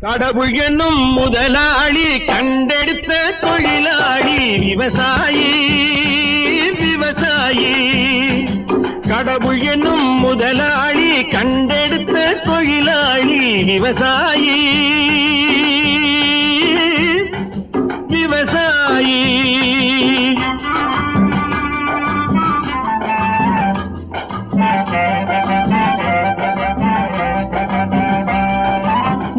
கடவுள் என்னும் முதலாளி கண்டெடுத்த தொழிலாளி விவசாயி விவசாயி. கடவுள் என்னும் முதலாளி கண்டெடுத்த தொழிலாளி விவசாயி விவசாயி.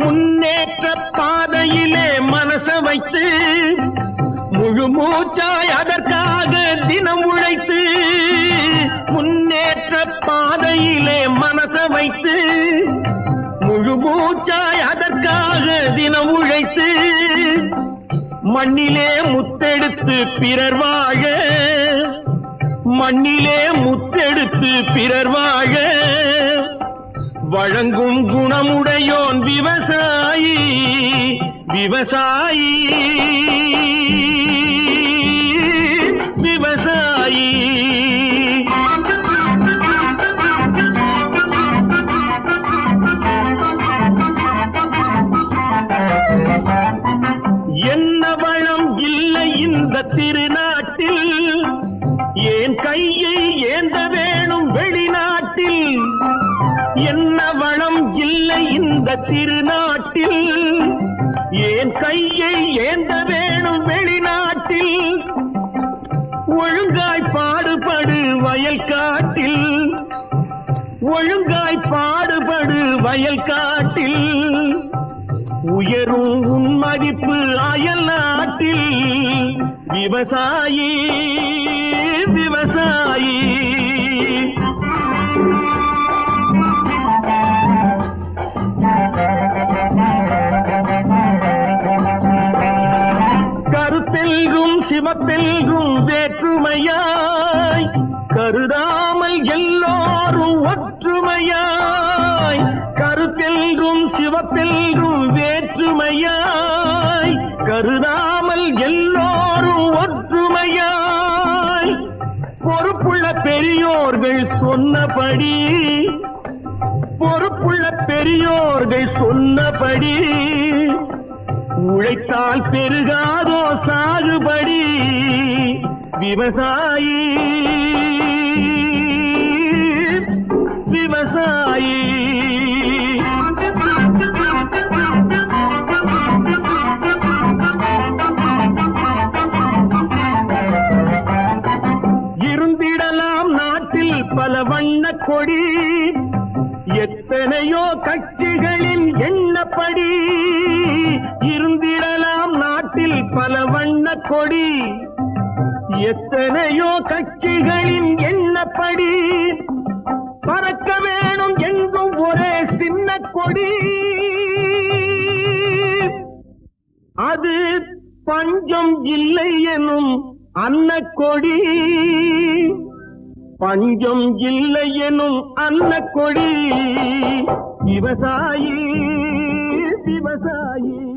முன்னேற்ற பாதையிலே மனச வைத்து முழு மூச்சாய் அதற்காக தினம் உழைத்து, முன்னேற்ற பாதையிலே மனச வைத்து முழு மூச்சாய் அதற்காக தினம் உழைத்து, மண்ணிலே முத்தெடுத்து பிறர் வாழ, மண்ணிலே முத்தெடுத்து பிறர் வாழ வழங்கும் குணமுடையோன் விவசாயி விவசாயி விவசாயி. என்ன வளம் இல்லை இந்த திருநாட்டில், ஏன் கையை ஏந்த வேணும் வெளிநாட்டில். என்ன வளம் இல்லை இந்த திருநாட்டில், ஏன் கையை ஏந்த வேணும் வெளிநாட்டில். ஒழுங்காய் பாடுபடு வயல் காட்டில், ஒழுங்காய் பாடுபடு வயல் காட்டில். உயரும் உன் மதிப்பு அயல் நாட்டில். விவசாயி விவசாயி. கருத்தெல்கும் சிவப்பெல்கும் வேற்றுமையாய் கருதாமல் எல்லோரும் ஒற்றுமையாய். கருத்தெல்கும் சிவப்பெல்கும் வேற்றுமையாய் கருதாமல் எல்லோரும் ஒற்றுமையாய். பொறுப்புள்ள பெரியோர்கள் சொன்னபடி, பொறுப்புள்ள பெரியோர்கள் சொன்னபடி உழைத்தால் பெருகாதோ சாகுபடி. விவசாயி விவசாயி. இருந்திடலாம் நாட்டில் பல வண்ண கொடி, எத்தனையோ கட்சிகளின் எண்ணப்படி. இருந்திடலாம் நாட்டில் பல வண்ண கொடி, எத்தனையோ கட்சிகளின் எண்ணப்படி. பறக்க வேணும் எங்கும் ஒரே சின்ன கொடி, அது பஞ்சம் இல்லை எனும் அன்னக்கொடி. பஞ்சம் இல்லை எனும் அன்னக்கொடி. விவசாயி விவசாயி.